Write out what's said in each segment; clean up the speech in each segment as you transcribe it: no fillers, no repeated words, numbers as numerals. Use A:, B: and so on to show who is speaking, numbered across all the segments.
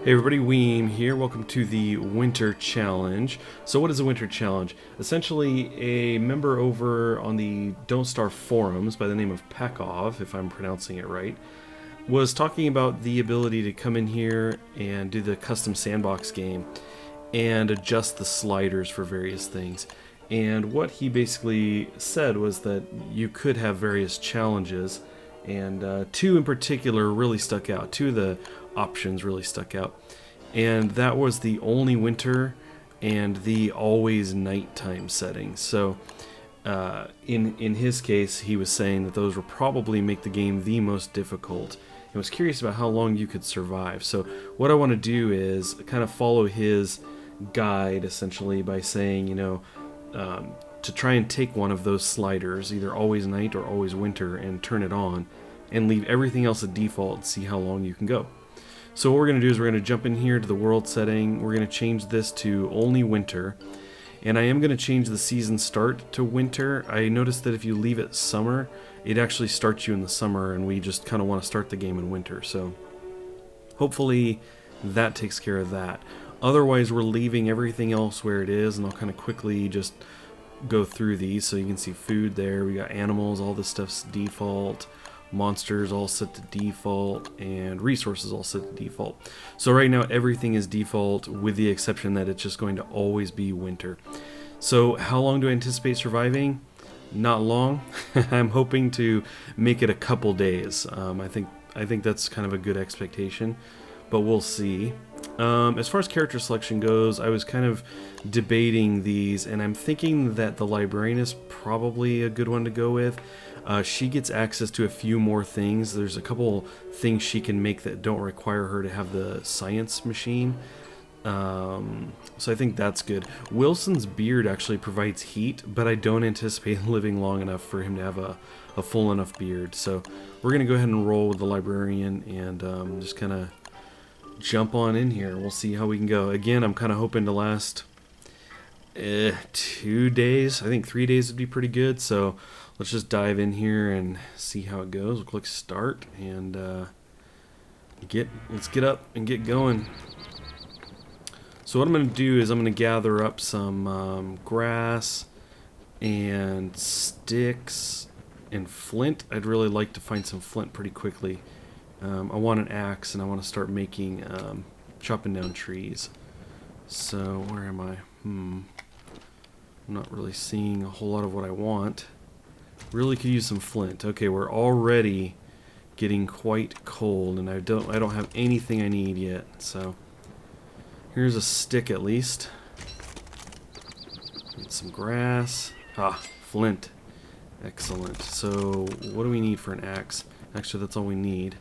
A: Hey everybody, Weem here. Welcome to the Winter Challenge. So what is a Winter Challenge? Essentially, a member over on the Don't Starve forums by the name of Pekov, if I'm pronouncing it right, was talking about the ability to come in here and do the custom sandbox game and adjust the sliders for various things. And what he basically said was that you could have various challenges, and two in particular really stuck out. Two of the options really stuck out, and that was the only winter and the always nighttime settings. So in his case, he was saying that those will probably make the game the most difficult, and was curious about how long you could survive. So what I want to do is kind of follow his guide essentially by saying, to try and take one of those sliders, either always night or always winter, and turn it on and leave everything else at default and see how long you can go. So what we're going to do is we're going to jump in here to the world setting. We're going to change this to only winter, and I am going to change the season start to winter. I noticed that if you leave it summer, it actually starts you in the summer, and we just kind of want to start the game in winter. So hopefully that takes care of that. Otherwise, we're leaving everything else where it is, and I'll kind of quickly just go through these. So you can see food there, we got animals, all this stuff's default, monsters all set to default, and resources all set to default. So right now everything is default with the exception that it's just going to always be winter. So how long do I anticipate surviving? Not long. I'm hoping to make it a couple days. I think that's kind of a good expectation, but we'll see. As far as character selection goes, I was kind of debating these, and I'm thinking that the librarian is probably a good one to go with. She gets access to a few more things. There's a couple things she can make that don't require her to have the science machine. So I think that's good. Wilson's beard actually provides heat, but I don't anticipate living long enough for him to have a full enough beard. So we're going to go ahead and roll with the librarian and just kind of jump on in here. We'll see how we can go. Again, I'm kind of hoping to last 2 days. I think 3 days would be pretty good. So let's just dive in here and see how it goes. We'll click start and let's get up and get going. So what I'm going to do is I'm going to gather up some grass and sticks and flint. I'd really like to find some flint pretty quickly. I want an axe, and I want to start making chopping down trees. So where am I? I'm not really seeing a whole lot of what I want. Really could use some flint. Okay, we're already getting quite cold, and I don't have anything I need yet. So here's a stick at least. Need some grass. Flint. Excellent. So what do we need for an axe? Actually, that's all we need.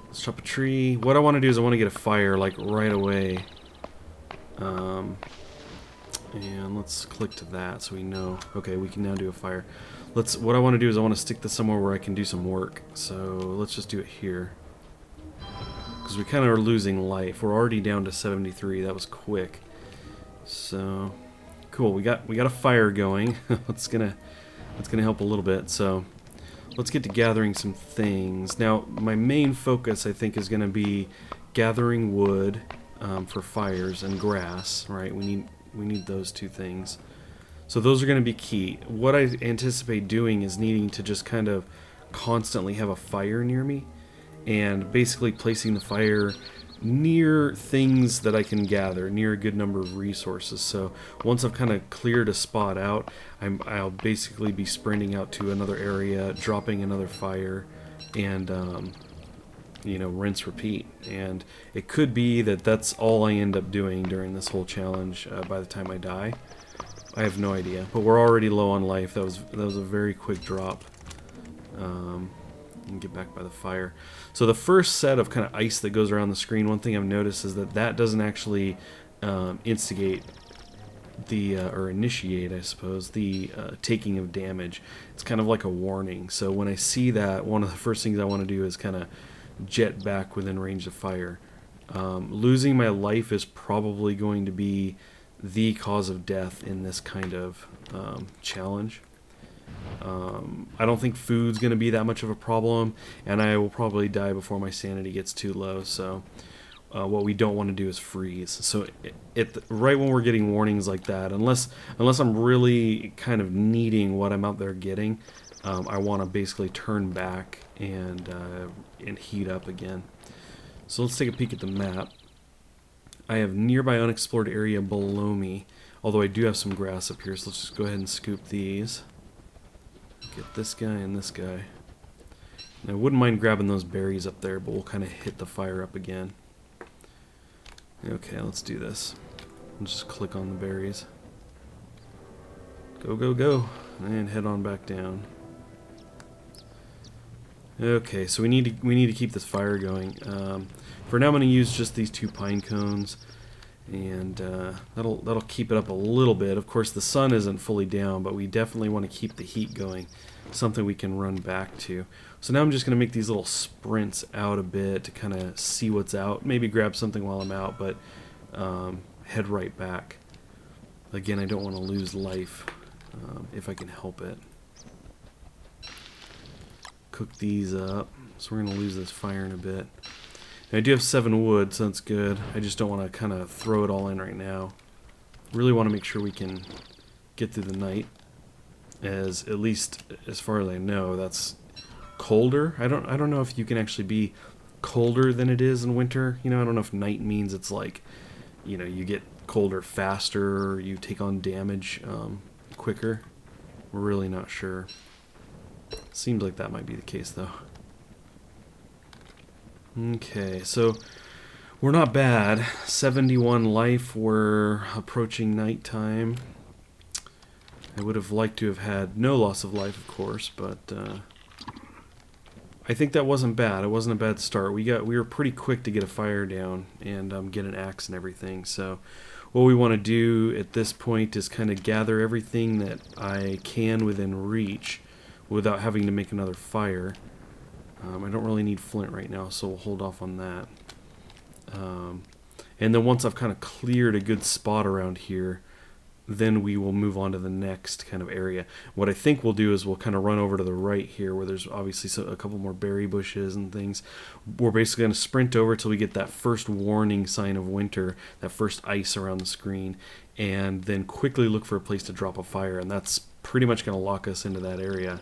A: Let's chop a tree. What I want to do is I want to get a fire like right away. And let's click to that so we know. Okay, we can now do a fire. What I want to do is I want to stick this somewhere where I can do some work. So let's just do it here. Because we kind of are losing life. We're already down to 73. That was quick. So cool. We got a fire going. That's gonna help a little bit. So let's get to gathering some things. Now, my main focus, I think, is going to be gathering wood for fires and grass, right? We need those two things. So those are going to be key. What I anticipate doing is needing to just kind of constantly have a fire near me, and basically placing the fire near things that I can gather, near a good number of resources. So once I've kind of cleared a spot out, I'll basically be sprinting out to another area, dropping another fire, and rinse, repeat. And it could be that that's all I end up doing during this whole challenge by the time I die. I have no idea, but we're already low on life. That was a very quick drop. And get back by the fire. So the first set of kind of ice that goes around the screen, one thing I've noticed is that doesn't actually instigate or initiate, I suppose, the taking of damage. It's kind of like a warning. So when I see that, one of the first things I want to do is kind of jet back within range of fire. Losing my life is probably going to be the cause of death in this kind of challenge. I don't think food's going to be that much of a problem, and I will probably die before my sanity gets too low, so what we don't want to do is freeze. So right when we're getting warnings like that, unless I'm really kind of needing what I'm out there getting, I want to basically turn back and heat up again. So let's take a peek at the map. I have nearby unexplored area below me, although I do have some grass up here, so let's just go ahead and scoop these. Get this guy and this guy. And I wouldn't mind grabbing those berries up there, but we'll kind of hit the fire up again. Okay, let's do this. I'll just click on the berries. Go, go, go. And head on back down. Okay, so we need to keep this fire going. For now, I'm going to use just these 2 pine cones, and that'll keep it up a little bit. Of course, the sun isn't fully down, but we definitely want to keep the heat going, something we can run back to. So now I'm just going to make these little sprints out a bit to kind of see what's out. Maybe grab something while I'm out, but head right back. Again, I don't want to lose life if I can help it. Cook these up. So we're going to lose this fire in a bit. And I do have 7 wood, so that's good. I just don't want to kind of throw it all in right now. Really want to make sure we can get through the night, as at least as far as I know, that's colder. I don't know if you can actually be colder than it is in winter. You know, I don't know if night means it's like, you know, you get colder faster, or you take on damage quicker. We're really not sure. Seems like that might be the case, though. Okay, so we're not bad. 71 life. We're approaching nighttime. I would have liked to have had no loss of life, of course, but I think that wasn't bad. It wasn't a bad start. We were pretty quick to get a fire down and get an axe and everything. So what we want to do at this point is kind of gather everything that I can within reach without having to make another fire. I don't really need flint right now, so we'll hold off on that. And then once I've kind of cleared a good spot around here, then we will move on to the next kind of area. What I think we'll do is we'll kind of run over to the right here where there's obviously a couple more berry bushes and things. We're basically going to sprint over till we get that first warning sign of winter, that first ice around the screen, and then quickly look for a place to drop a fire, and that's pretty much going to lock us into that area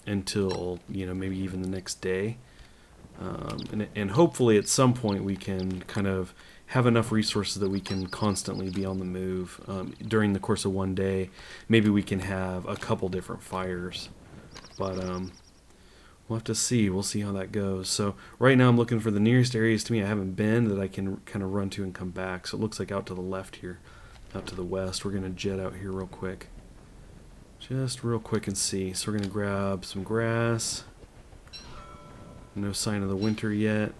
A: until, you know, maybe even the next day. And hopefully at some point we can kind of have enough resources that we can constantly be on the move. During the course of one day, maybe we can have a couple different fires. But we'll have to see. We'll see how that goes. So right now I'm looking for the nearest areas to me I haven't been that I can kind of run to and come back. So it looks like out to the left here, out to the west. We're going to jet out here real quick. Just real quick and see. So we're going to grab some grass. No sign of the winter yet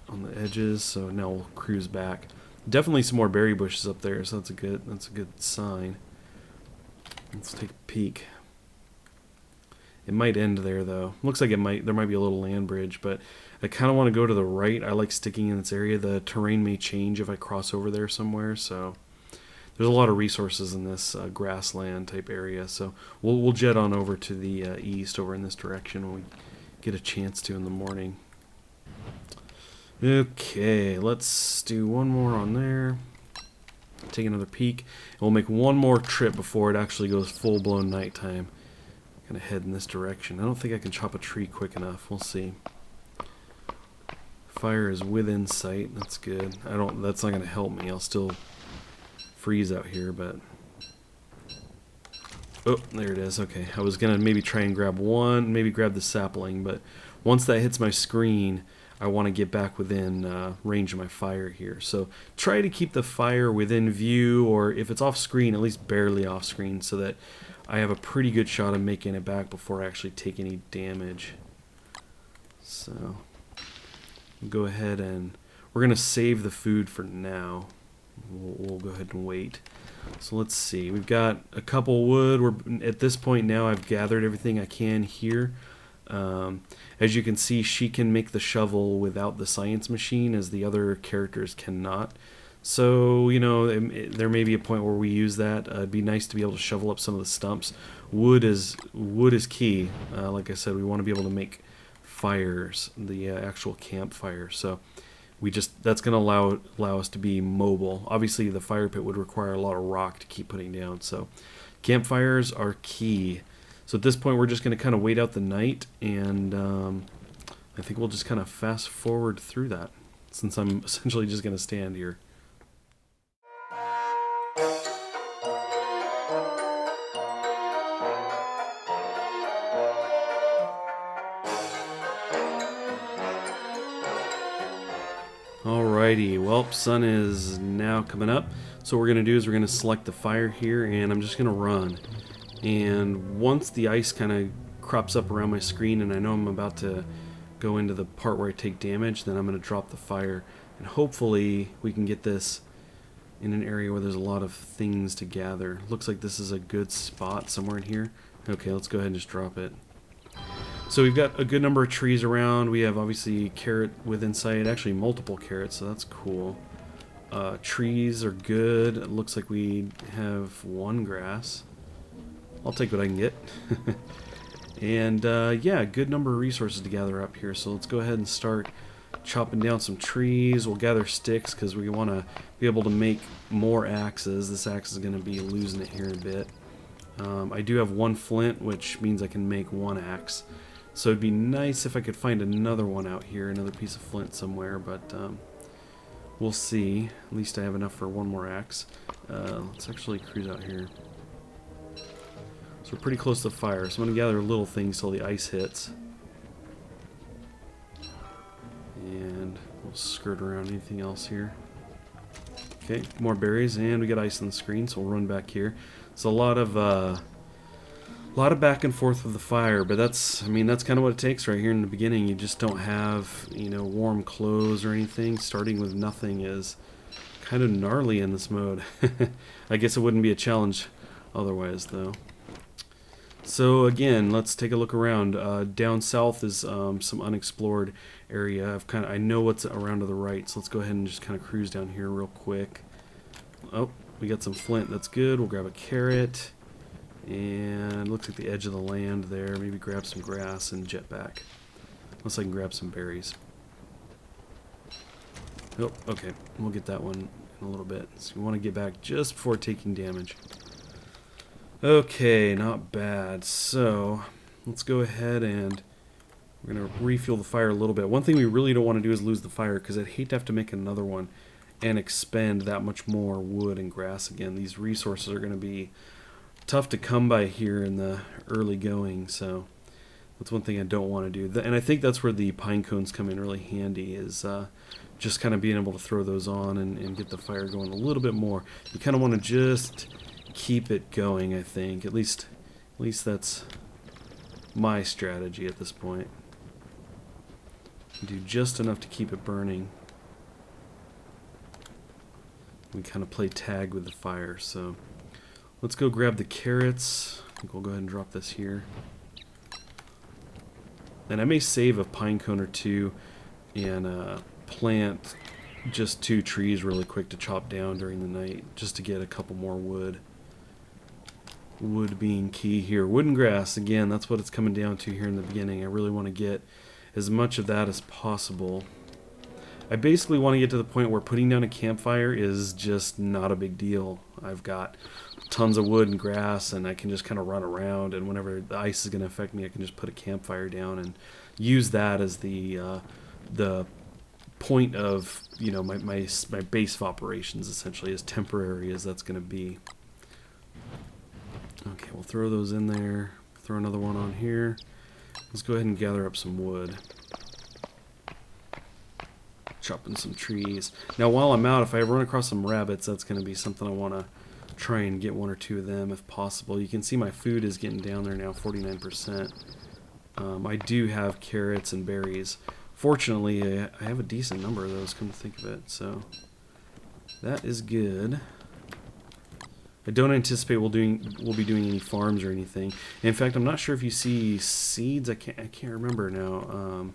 A: on the edges, so now we'll cruise back. Definitely some more berry bushes up there, so that's a good sign. Let's take a peek. It might end there though. Looks like there might be a little land bridge, but I kind of want to go to the right. I like sticking in this area. The terrain may change if I cross over there somewhere, so there's a lot of resources in this grassland type area. So we'll jet on over to the east over in this direction when we get a chance to in the morning. Okay, let's do one more on there. Take another peek. And we'll make one more trip before it actually goes full-blown nighttime. Gonna head in this direction. I don't think I can chop a tree quick enough. We'll see. Fire is within sight. That's good. That's not gonna help me. I'll still freeze out here, but oh, there it is. Okay, I was gonna maybe try and grab the sapling, but once that hits my screen, I want to get back within range of my fire here. So try to keep the fire within view, or if it's off screen, at least barely off screen, so that I have a pretty good shot of making it back before I actually take any damage. So we'll go ahead and we're gonna save the food for now. We'll go ahead and wait. So let's see. We've got a couple wood. We're at this point now. I've gathered everything I can here. As you can see, she can make the shovel without the science machine, as the other characters cannot. So, you know, there may be a point where we use that. It'd be nice to be able to shovel up some of the stumps. Wood is key. Like I said, we want to be able to make fires, the actual campfire. So that's going to allow us to be mobile. Obviously, the fire pit would require a lot of rock to keep putting down, so campfires are key. So at this point, we're just going to kind of wait out the night, and I think we'll just kind of fast forward through that, since I'm essentially just going to stand here. Alrighty, well, sun is now coming up. So what we're going to do is we're going to select the fire here, and I'm just going to run. And once the ice kind of crops up around my screen and I know I'm about to go into the part where I take damage, then I'm going to drop the fire. And hopefully we can get this in an area where there's a lot of things to gather. Looks like this is a good spot somewhere in here. Okay, let's go ahead and just drop it. So we've got a good number of trees around. We have obviously carrot within sight, actually multiple carrots, so that's cool. Trees are good. It looks like we have one grass. I'll take what I can get. And yeah, good number of resources to gather up here. So let's go ahead and start chopping down some trees. We'll gather sticks because we want to be able to make more axes. This axe is going to be losing it here in a bit. I do have one flint, which means I can make one axe. So it'd be nice if I could find another one out here, another piece of flint somewhere, but we'll see. At least I have enough for one more axe. Let's actually cruise out here. So we're pretty close to the fire, so I'm going to gather little things till the ice hits. And we'll skirt around anything else here. Okay, more berries, and we got ice on the screen, so we'll run back here. So a lot of back and forth with the fire, but that's kind of what it takes right here in the beginning. You just don't have, warm clothes or anything. Starting with nothing is kind of gnarly in this mode. I guess it wouldn't be a challenge otherwise, though. So again, let's take a look around. Down south is some unexplored area. I know what's around to the right, so let's go ahead and just kind of cruise down here real quick. Oh, we got some flint. That's good. We'll grab a carrot. And looks like the edge of the land there. Maybe grab some grass and jet back. Unless I can grab some berries. Oh, okay. We'll get that one in a little bit. So we want to get back just before taking damage. Okay, not bad. So let's go ahead and we're going to refuel the fire a little bit. One thing we really don't want to do is lose the fire, because I'd hate to have to make another one and expend that much more wood and grass again. These resources are going to be tough to come by here in the early going, so that's one thing I don't want to do. And I think that's where the pine cones come in really handy, is just kind of being able to throw those on and get the fire going a little bit more. You kind of want to just keep it going, I think. At least that's my strategy at this point. Do just enough to keep it burning. We kind of play tag with the fire, so let's go grab the carrots. I think we'll go ahead and drop this here. And I may save a pine cone or two and plant just 2 trees really quick to chop down during the night, just to get a couple more wood. Wood being key here. Wood and grass, again, that's what it's coming down to here in the beginning. I really want to get as much of that as possible. I basically want to get to the point where putting down a campfire is just not a big deal. I've got tons of wood and grass, and I can just kind of run around, and whenever the ice is going to affect me, I can just put a campfire down and use that as the point of my base of operations, essentially, as temporary as that's going to be. Okay, we'll throw those in there. Throw another one on here. Let's go ahead and gather up some wood. Chopping some trees. Now while I'm out, if I run across some rabbits, that's going to be something I want to try and get 1 or 2 of them if possible. You can see my food is getting down there now, 49%. I do have carrots and berries. Fortunately, I have a decent number of those, come to think of it, so that is good. I don't anticipate we'll be doing any farms or anything. In fact, I'm not sure if you see seeds. I can't remember now.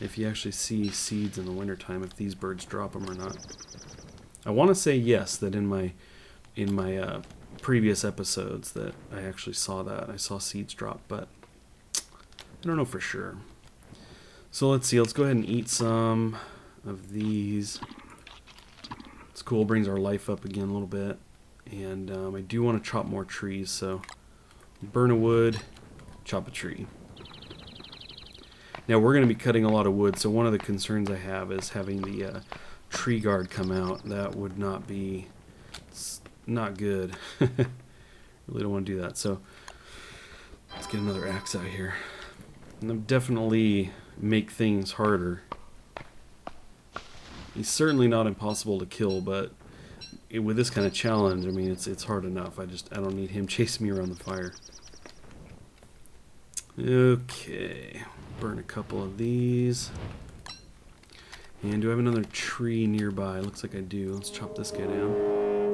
A: If you actually see seeds in the wintertime, if these birds drop them or not. I want to say yes, that in my previous episodes that I actually saw that. I saw seeds drop, but I don't know for sure. So let's see. Let's go ahead and eat some. of these. It's cool, brings our life up again a little bit. And I do want to chop more trees, so burn a wood, chop a tree. Now we're going to be cutting a lot of wood, so one of the concerns I have is having the tree guard come out. That would not be, not good. Really don't want to do that, so let's get another axe out here. And I'll definitely make things harder. He's certainly not impossible to kill, but with this kind of challenge, I mean, it's hard enough. I don't need him chasing me around the fire. Okay, burn a couple of these. And do I have another tree nearby? Looks like I do. Let's chop this guy down.